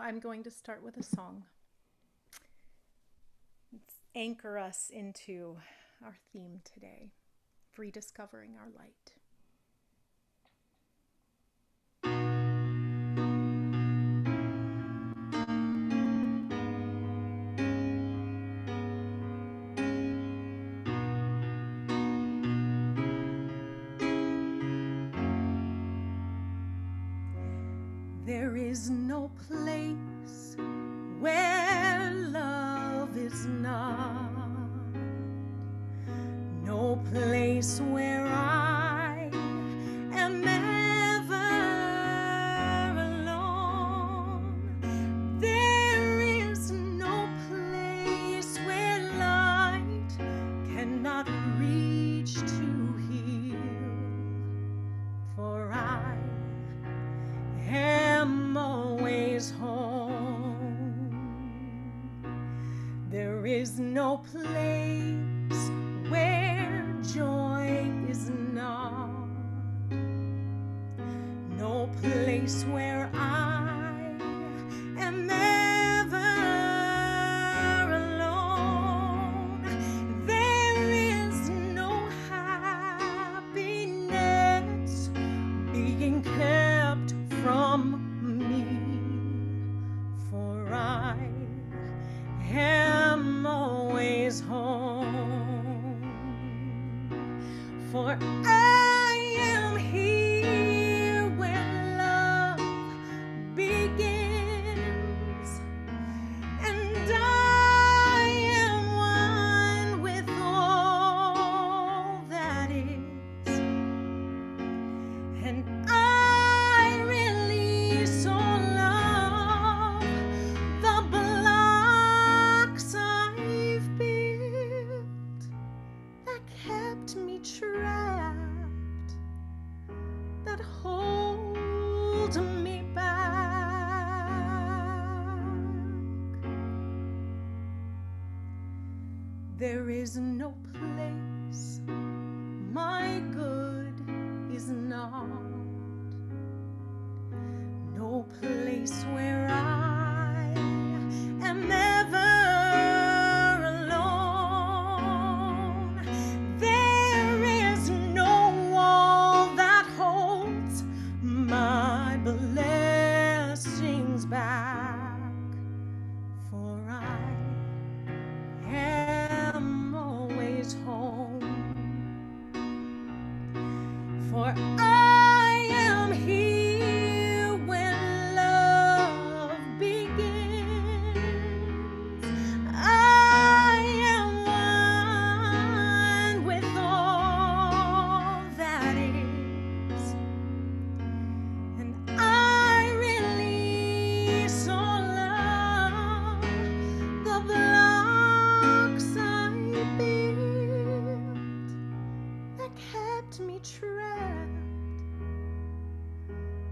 I'm going to start with a song. Let's anchor us into our theme today, rediscovering our light. There is no place where love is not, no place where I am ever alone. There is no place where light cannot reach to heal, for I am always home. There is no place where joy is not, no place where I am ever alone. There is no happiness being kept from me, for I am always home. For I am here where love begins, and I am one with all that is, and I release all of the blocks I've built that kept me trapped, that hold me back. There is no place my good is not, no place where I am ever alone. There is no wall that holds my blessings back, for I am always home. For I am here when love begins. I am one with all that is, and I release all of the blocks I built that kept me trapped,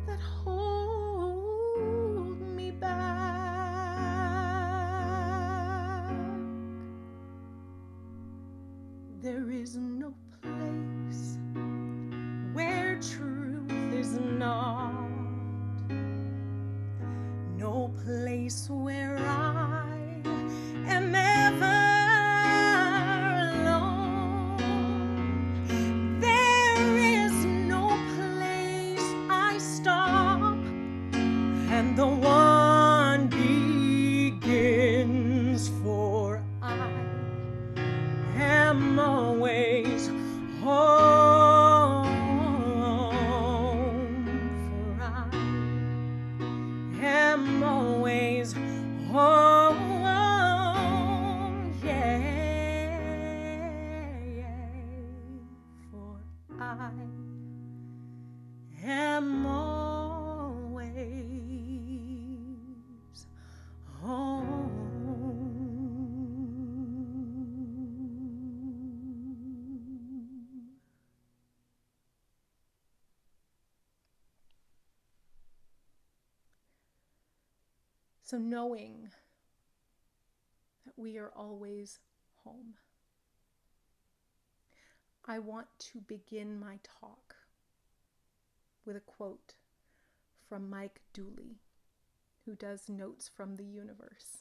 that hold me back. There is no place where truth is not, no place where I am ever alone. There is no place I stop and the one begins, for I am always home. For I am always home. Yeah. For I am always home. So knowing that we are always home, I want to begin my talk with a quote from Mike Dooley, who does notes from the universe.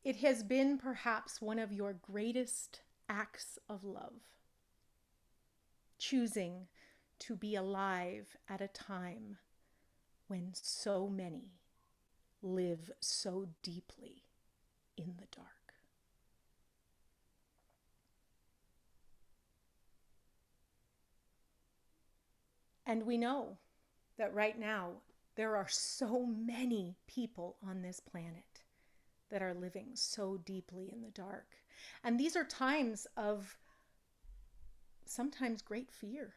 It has been perhaps one of your greatest acts of love, choosing to be alive at a time when so many live so deeply in the dark. And we know that right now there are so many people on this planet that are living so deeply in the dark. And these are times of sometimes great fear.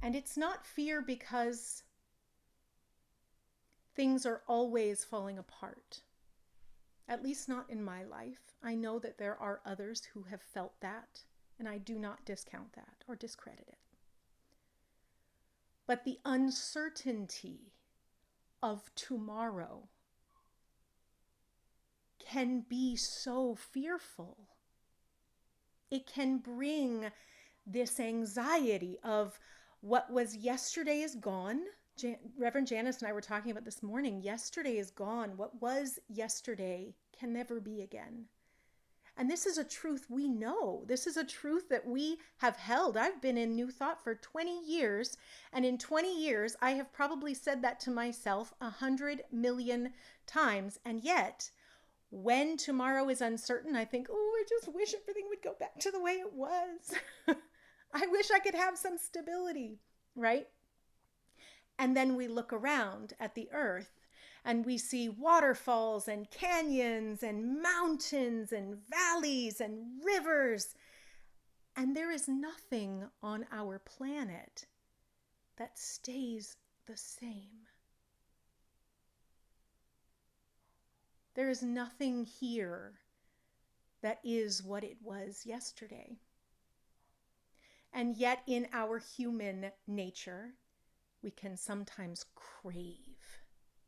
And it's not fear because things are always falling apart. At least not in my life. I know that there are others who have felt that, and I do not discount that or discredit it. But the uncertainty of tomorrow can be so fearful. It can bring this anxiety of what was yesterday is gone. Reverend Janice and I were talking about this morning. Yesterday is gone. What was yesterday can never be again. And this is a truth we know. This is a truth that we have held. I've been in New Thought for 20 years. And in 20 years, I have probably said that to myself 100 million times. And yet, when tomorrow is uncertain, I think, oh, I just wish everything would go back to the way it was. I wish I could have some stability, right? And then we look around at the earth and we see waterfalls and canyons and mountains and valleys and rivers. And there is nothing on our planet that stays the same. There is nothing here that is what it was yesterday. And yet in our human nature, we can sometimes crave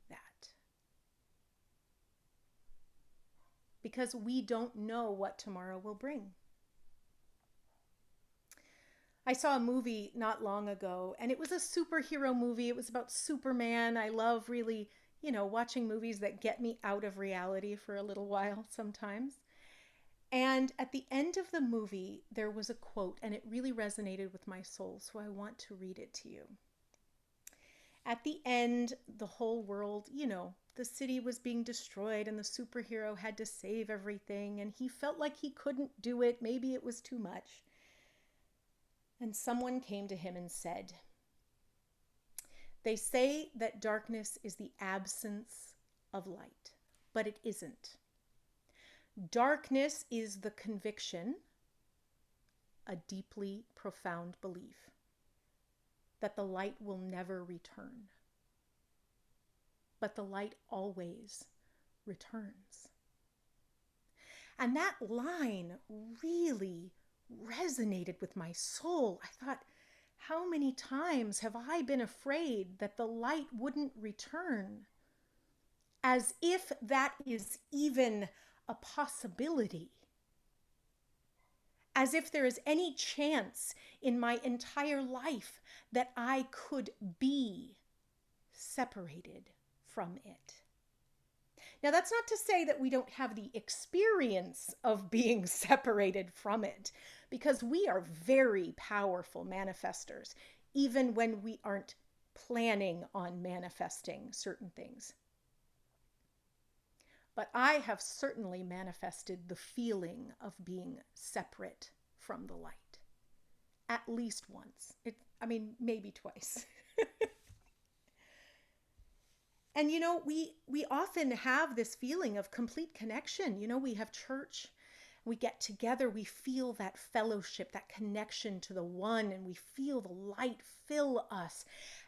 that. Because we don't know what tomorrow will bring. I saw a movie not long ago, and it was a superhero movie. It was about Superman. I love really, watching movies that get me out of reality for a little while sometimes. And at the end of the movie, there was a quote, and it really resonated with my soul, so I want to read it to you. At the end, the whole world, the city was being destroyed and the superhero had to save everything, and he felt like he couldn't do it. Maybe it was too much. And someone came to him and said, "They say that darkness is the absence of light, but it isn't. Darkness is the conviction, a deeply profound belief, that the light will never return. But the light always returns." And that line really resonated with my soul. I thought, how many times have I been afraid that the light wouldn't return? As if that is even a possibility. As if there is any chance in my entire life that I could be separated from it. Now, that's not to say that we don't have the experience of being separated from it, because we are very powerful manifestors, even when we aren't planning on manifesting certain things. But I have certainly manifested the feeling of being separate from the light. At least once. Maybe twice. And we often have this feeling of complete connection. We have church, we get together, we feel that fellowship, that connection to the one, and we feel the light fill us.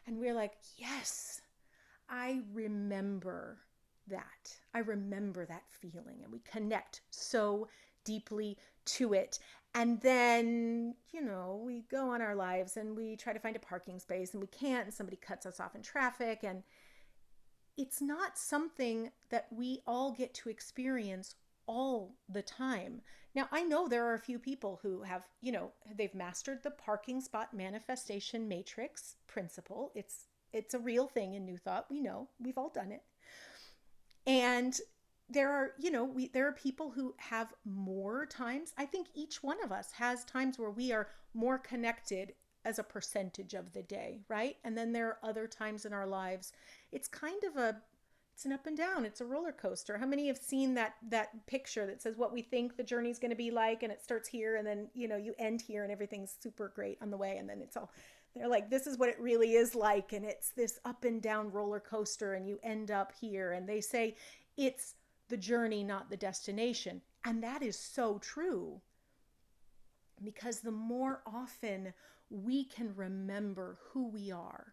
And we're like, yes, I remember that. I remember that feeling, and we connect so deeply to it. And then, we go on our lives and we try to find a parking space and we can't, and somebody cuts us off in traffic, and it's not something that we all get to experience all the time. Now, I know there are a few people who have, they've mastered the parking spot manifestation matrix principle. It's a real thing in New Thought. We know, we've all done it. And there are, there are people who have more times. I think each one of us has times where we are more connected as a percentage of the day, right? And then there are other times in our lives. It's kind of it's an up and down. It's a roller coaster. How many have seen that picture that says what we think the journey's going to be like, and it starts here, and then, you end here and everything's super great on the way, and then they're like, this is what it really is like, and it's this up and down roller coaster, and you end up here, and they say it's the journey, not the destination. And that is so true, because the more often we can remember who we are,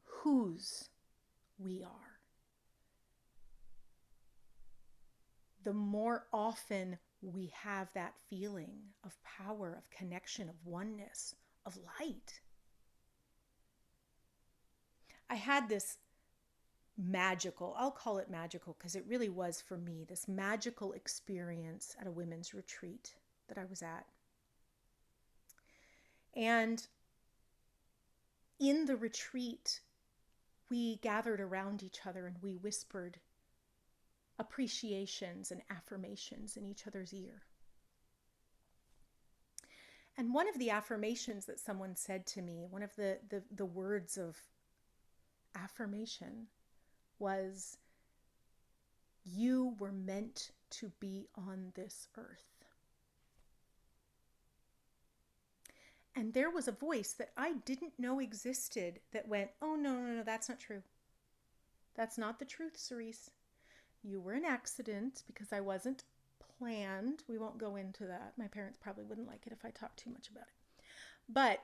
whose we are, the more often we have that feeling of power, of connection, of oneness, of light. I had this I'll call it magical because it really was for me, this magical experience at a women's retreat that I was at. And in the retreat, we gathered around each other and we whispered appreciations and affirmations in each other's ear. And one of the affirmations that someone said to me, one of the words of affirmation was, you were meant to be on this earth. And there was a voice that I didn't know existed that went, oh, no, that's not true. That's not the truth, Cerise. You were an accident because I wasn't planned. We won't go into that. My parents probably wouldn't like it if I talked too much about it. But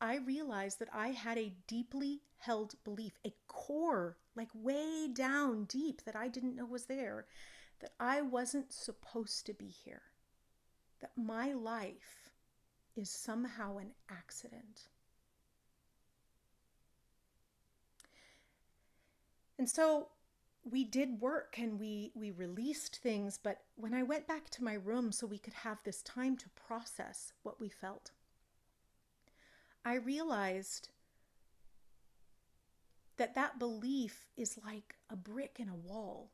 I realized that I had a deeply held belief, a core, like way down deep that I didn't know was there, that I wasn't supposed to be here, that my life is somehow an accident. And so we did work and we released things, but when I went back to my room so we could have this time to process what we felt, I realized that belief is like a brick in a wall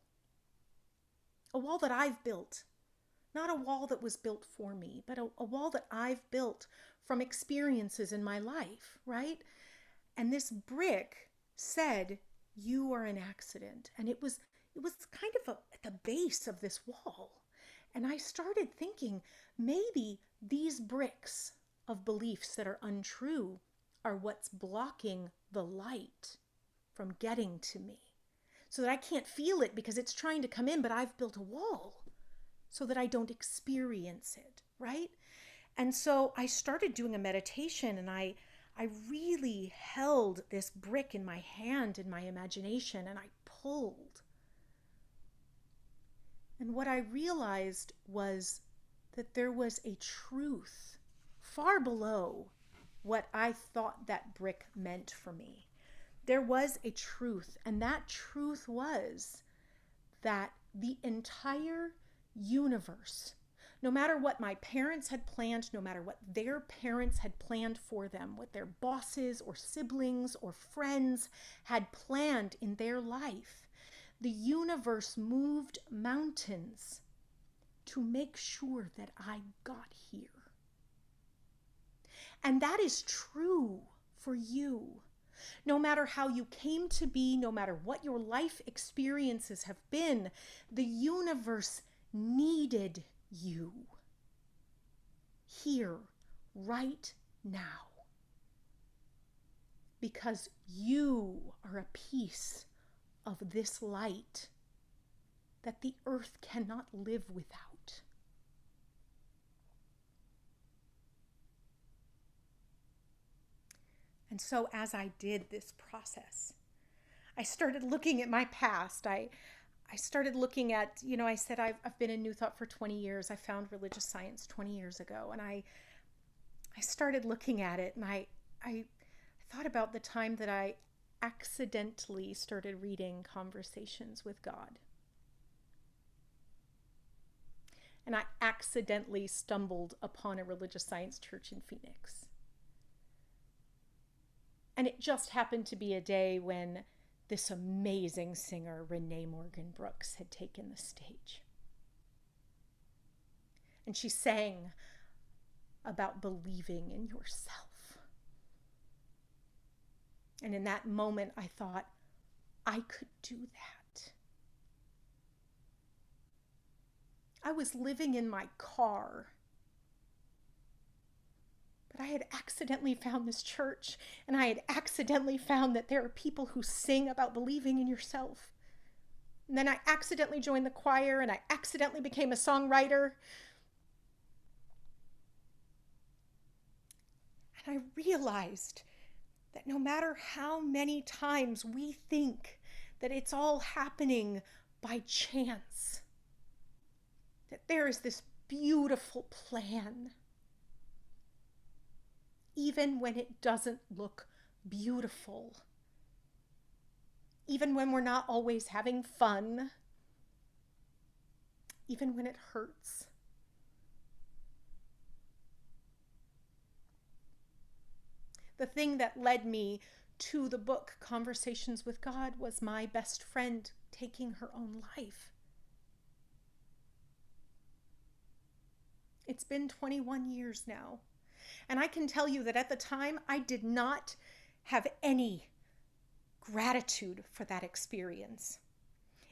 that I've built, not a wall that was built for me, but a wall that I've built from experiences in my life, right? And this brick said, you are an accident. And it was kind of at the base of this wall. And I started thinking, maybe these bricks of beliefs that are untrue are what's blocking the light from getting to me, so that I can't feel it because it's trying to come in, but I've built a wall so that I don't experience it, right? And so I started doing a meditation, and I really held this brick in my hand in my imagination, and I pulled. And what I realized was that there was a truth far below what I thought that brick meant for me. There was a truth, and that truth was that the entire universe, no matter what my parents had planned, no matter what their parents had planned for them, what their bosses or siblings or friends had planned in their life, the universe moved mountains to make sure that I got here. And that is true for you. No matter how you came to be, no matter what your life experiences have been, the universe needed you here, right now. Because you are a piece of this light that the earth cannot live without. And so as I did this process, I started looking at my past. I started looking at, I said I've been in New Thought for 20 years. I found religious science 20 years ago. And I started looking at it, and I thought about the time that I accidentally started reading Conversations with God. and I accidentally stumbled upon a religious science church in Phoenix. And it just happened to be a day when this amazing singer, Renee Morgan Brooks, had taken the stage. And she sang about believing in yourself. And in that moment, I thought, I could do that. I was living in my car, but I had accidentally found this church, and I had accidentally found that there are people who sing about believing in yourself. And then I accidentally joined the choir, and I accidentally became a songwriter. And I realized that no matter how many times we think that it's all happening by chance, that there is this beautiful plan, even when it doesn't look beautiful, even when we're not always having fun, even when it hurts. The thing that led me to the book Conversations with God was my best friend taking her own life. It's been 21 years now. And I can tell you that at the time, I did not have any gratitude for that experience.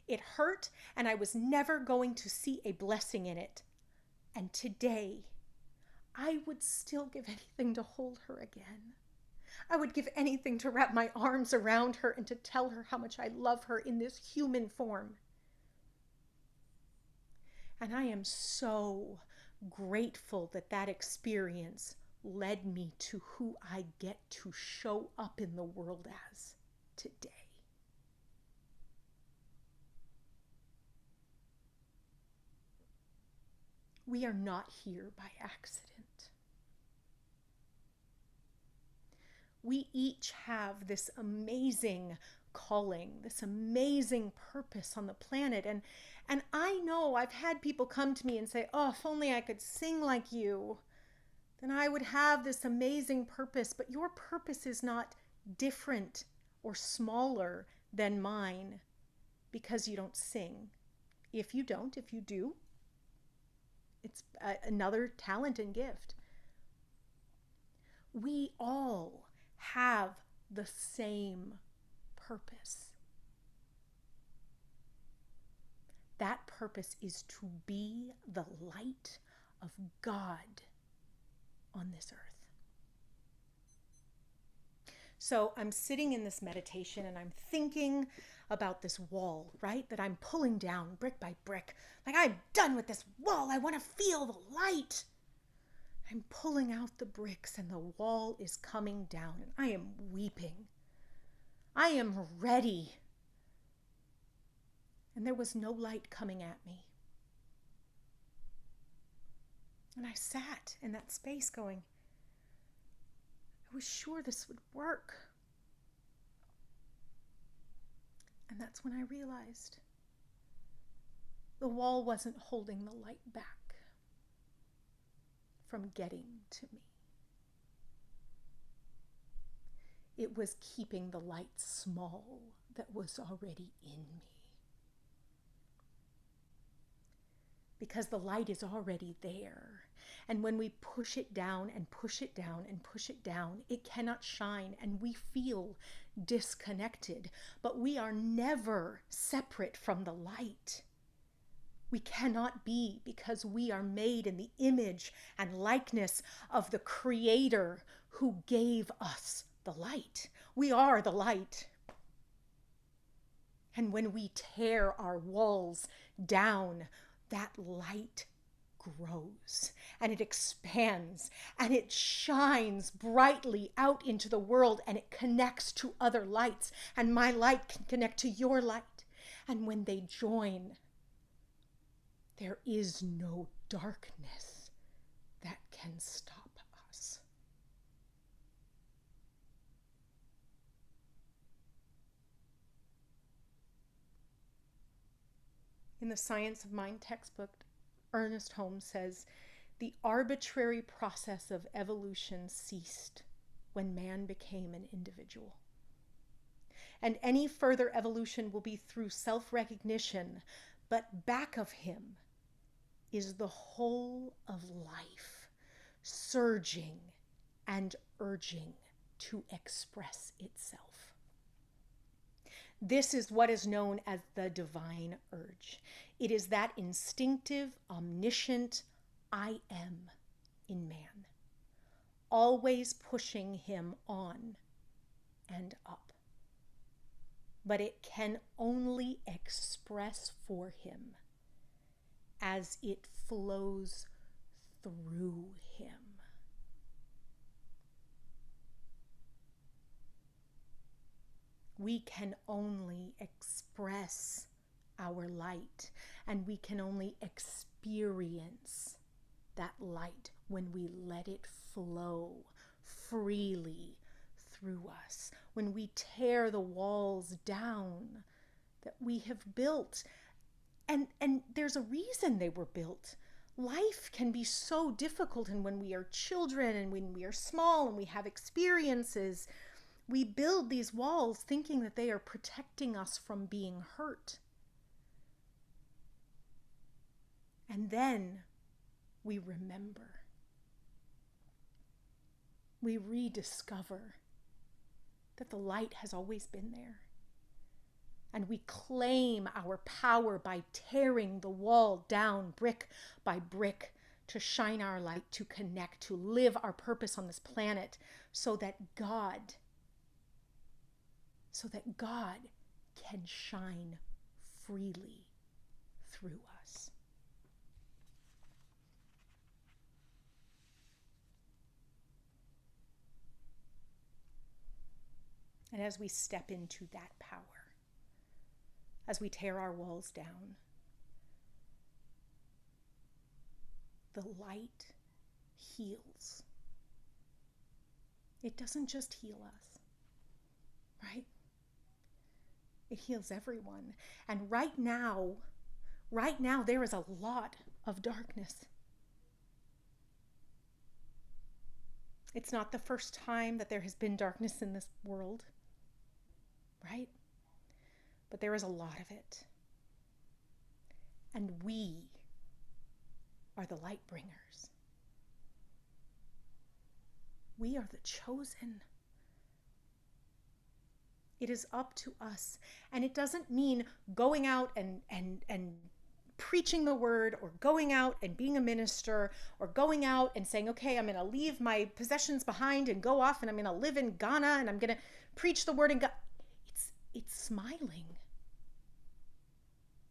It hurt, and I was never going to see a blessing in it. And today, I would still give anything to hold her again. I would give anything to wrap my arms around her and to tell her how much I love her in this human form. And I am so grateful that that experience led me to who I get to show up in the world as today. We are not here by accident. We each have this amazing calling, this amazing purpose on the planet. And I know I've had people come to me and say, oh, if only I could sing like you, then I would have this amazing purpose. But your purpose is not different or smaller than mine because you don't sing. If you do, it's another talent and gift. We all have the same purpose. That purpose is to be the light of God on this earth. So I'm sitting in this meditation and I'm thinking about this wall, right? That I'm pulling down brick by brick. Like, I'm done with this wall. I want to feel the light. I'm pulling out the bricks and the wall is coming down and I am weeping. I am ready. And there was no light coming at me. And I sat in that space going, I was sure this would work. And that's when I realized the wall wasn't holding the light back from getting to me. It was keeping the light small that was already in me. Because the light is already there. And when we push it down and push it down and push it down, it cannot shine and we feel disconnected. But we are never separate from the light. We cannot be, because we are made in the image and likeness of the Creator who gave us the light. We are the light. And when we tear our walls down, that light grows and it expands and it shines brightly out into the world and it connects to other lights, and my light can connect to your light. And when they join, there is no darkness that can stop us. In the Science of Mind textbook, Ernest Holmes says, the arbitrary process of evolution ceased when man became an individual. And any further evolution will be through self-recognition, but back of him is the whole of life, surging and urging to express itself. This is what is known as the divine urge. It is that instinctive, omniscient I am in man, always pushing him on and up. But it can only express for him as it flows through him. We can only express our light, and we can only experience that light when we let it flow freely through us, when we tear the walls down that we have built. And there's a reason they were built. Life can be so difficult, and when we are children and when we are small and we have experiences, we build these walls thinking that they are protecting us from being hurt. And then we remember. We rediscover that the light has always been there. And we claim our power by tearing the wall down brick by brick to shine our light, to connect, to live our purpose on this planet so that God can shine freely through us. And as we step into that power, as we tear our walls down, the light heals. It doesn't just heal us, right? It heals everyone. And right now, there is a lot of darkness. It's not the first time that there has been darkness in this world, right? But there is a lot of it. And we are the light bringers. We are the chosen. It is up to us. And it doesn't mean going out and preaching the word, or going out and being a minister, or going out and saying, okay, I'm going to leave my possessions behind and go off and I'm going to live in Ghana and I'm going to preach the word in Ghana. It's smiling.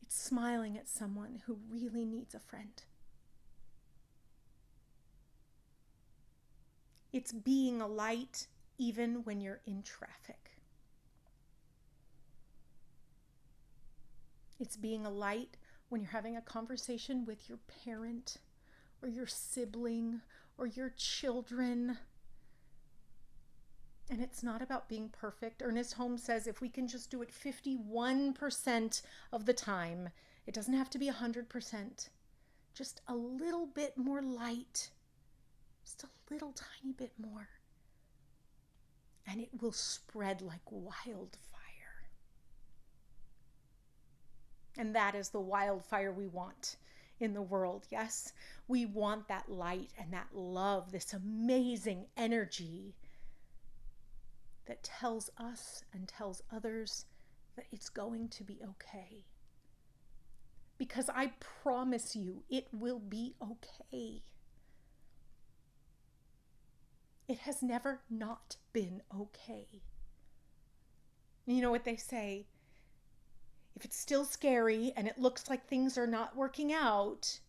It's smiling at someone who really needs a friend. It's being a light even when you're in traffic. It's being a light when you're having a conversation with your parent or your sibling or your children. And it's not about being perfect. Ernest Holmes says if we can just do it 51% of the time, it doesn't have to be 100%. Just a little bit more light. Just a little tiny bit more. And it will spread like wildfire. And that is the wildfire we want in the world, yes? We want that light and that love, this amazing energy that tells us and tells others that it's going to be okay. Because I promise you, it will be okay. It has never not been okay. You know what they say? If it's still scary and it looks like things are not working out,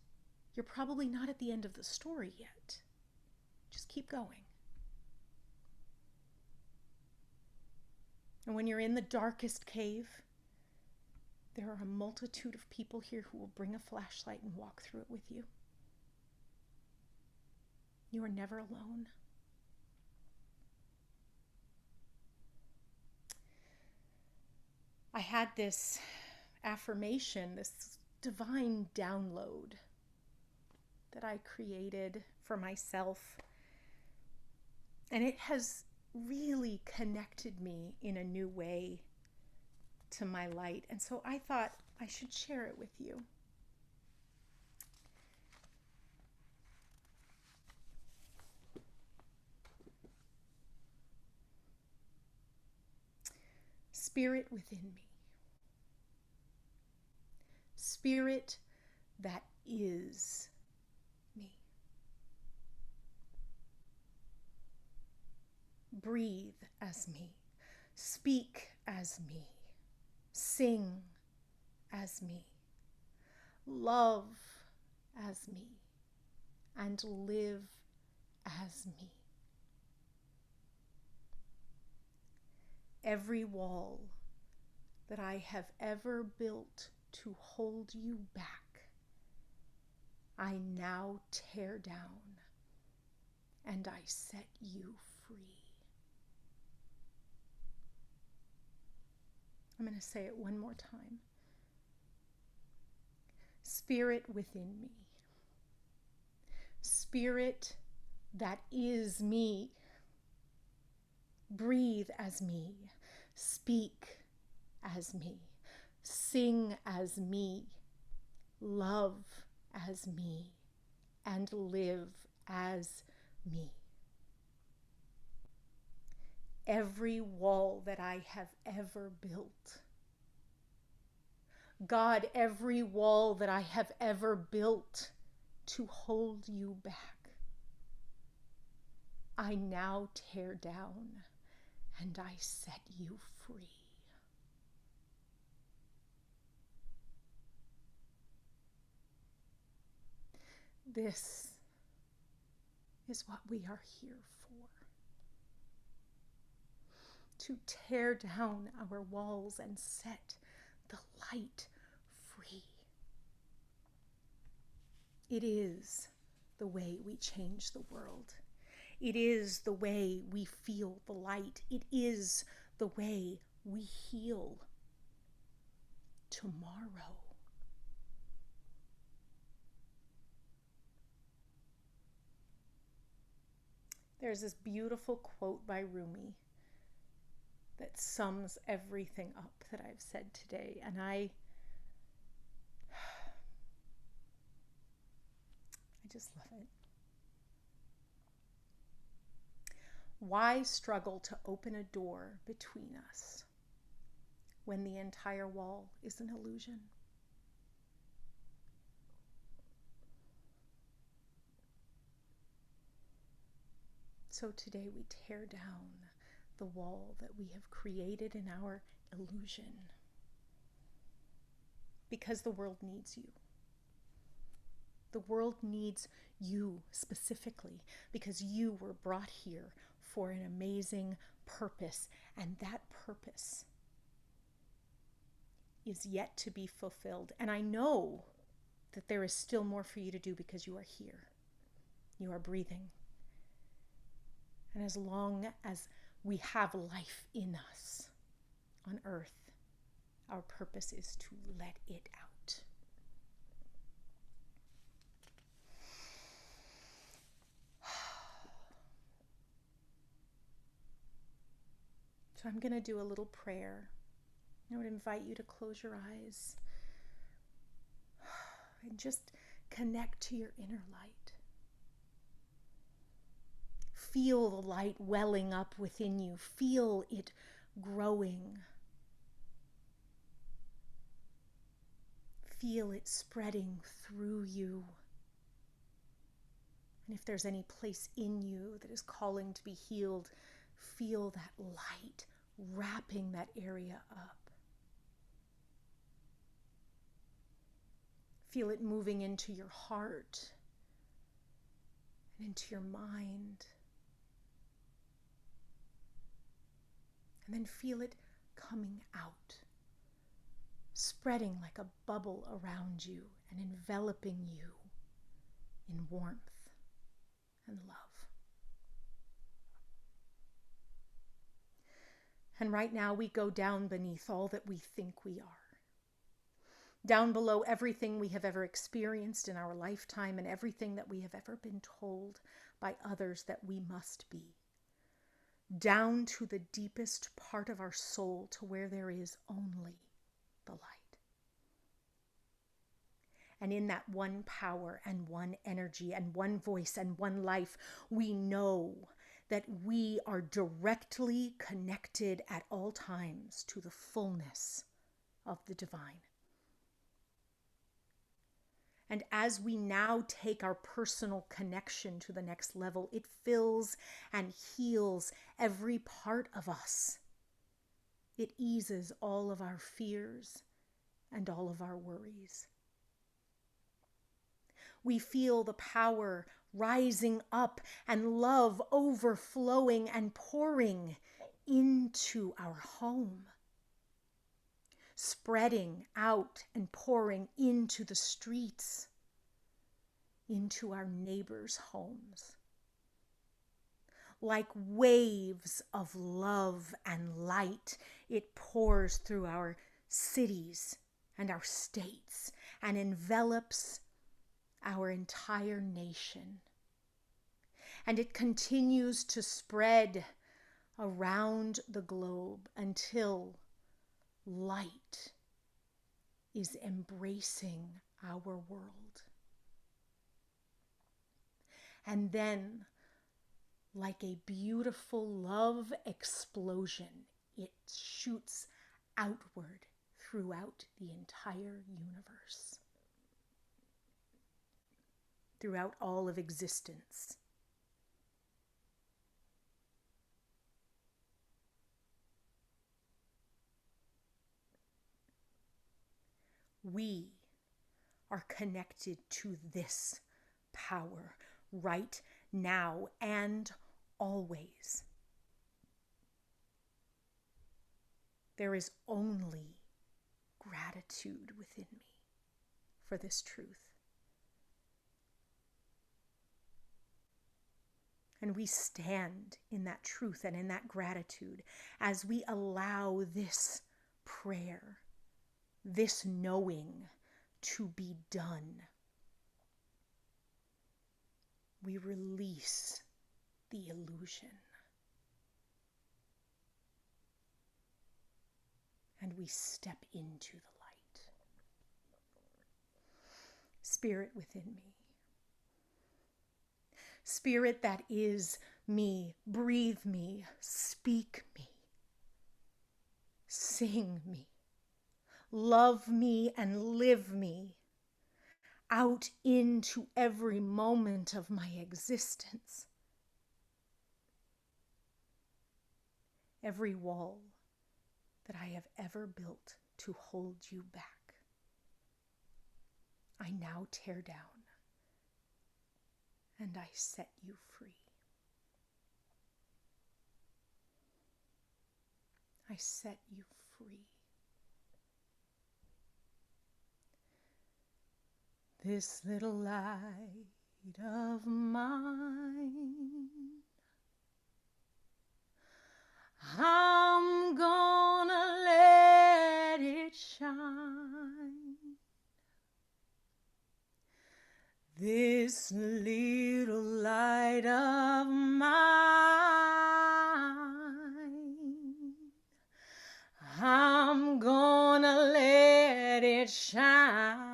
you're probably not at the end of the story yet. Just keep going. And when you're in the darkest cave, there are a multitude of people here who will bring a flashlight and walk through it with you. You are never alone. I had this affirmation, this divine download that I created for myself. And it has really connected me in a new way to my light. And so I thought I should share it with you. Spirit within me. Spirit that is me. Breathe as me. Speak as me. Sing as me. Love as me. And live as me. Every wall that I have ever built to hold you back, I now tear down and I set you free. I'm going to say it one more time. Spirit within me. Spirit that is me. Breathe as me. Speak as me. Sing as me. Love as me. And live as me. Every wall that I have ever built, God, every wall that I have ever built to hold you back, I now tear down and I set you free. This is what we are here for. To tear down our walls and set the light free. It is the way we change the world. It is the way we feel the light. It is the way we heal tomorrow. There's this beautiful quote by Rumi that sums everything up that I've said today, and I just love it. Why struggle to open a door between us when the entire wall is an illusion? So today we tear down the wall that we have created in our illusion, because the world needs you. The world needs you specifically, because you were brought here for an amazing purpose, and that purpose is yet to be fulfilled. And I know that there is still more for you to do, because you are here. You are breathing. And as long as we have life in us on earth, our purpose is to let it out. So I'm going to do a little prayer. I would invite you to close your eyes and just connect to your inner light. Feel the light welling up within you. Feel it growing. Feel it spreading through you. And if there's any place in you that is calling to be healed, feel that light wrapping that area up. Feel it moving into your heart and into your mind. And then feel it coming out, spreading like a bubble around you and enveloping you in warmth and love. And right now we go down beneath all that we think we are. Down below everything we have ever experienced in our lifetime and everything that we have ever been told by others that we must be. Down to the deepest part of our soul, to where there is only the light. And in that one power and one energy and one voice and one life, we know that we are directly connected at all times to the fullness of the divine. And as we now take our personal connection to the next level, it fills and heals every part of us. It eases all of our fears and all of our worries. We feel the power rising up and love overflowing and pouring into our home, spreading out and pouring into the streets, into our neighbors' homes. Like waves of love and light, it pours through our cities and our states and envelops our entire nation. And it continues to spread around the globe until light is embracing our world. And then, like a beautiful love explosion, it shoots outward throughout the entire universe, throughout all of existence. We are connected to this power right now and always. There is only gratitude within me for this truth. And we stand in that truth and in that gratitude as we allow this prayer, this knowing to be done. We release the illusion. And we step into the light. Spirit within me. Spirit that is me, breathe me, speak me, sing me, love me and live me out into every moment of my existence. Every wall that I have ever built to hold you back, I now tear down and I set you free. I set you free. This little light of mine, I'm gonna let it shine. This little light of mine, I'm gonna let it shine.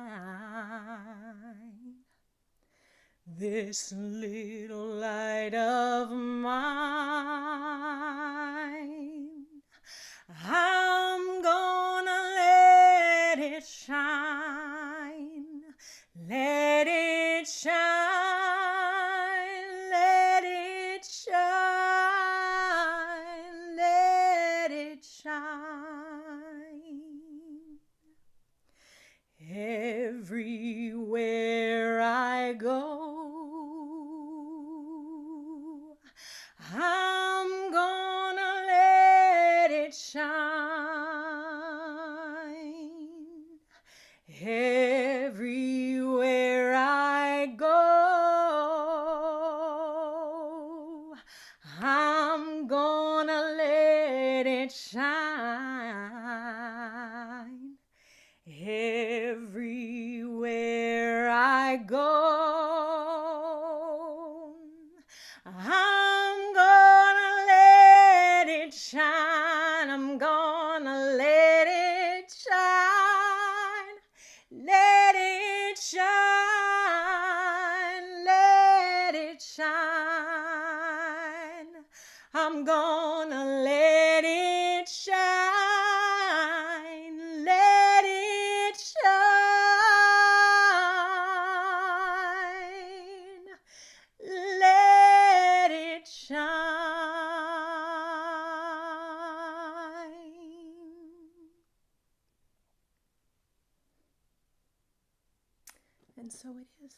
This little light of mine, I'm gonna let it shine. Let it shine, let it shine, let it shine. Everywhere I go, I'm gonna let it shine. Everywhere I go, I'm gonna let it shine. Everywhere I go. I'm gonna let it shine. I'm gonna let it shine. Let it shine. Let it shine. I'm gonna let it shine. Let it shine. Let it shine. And so it is.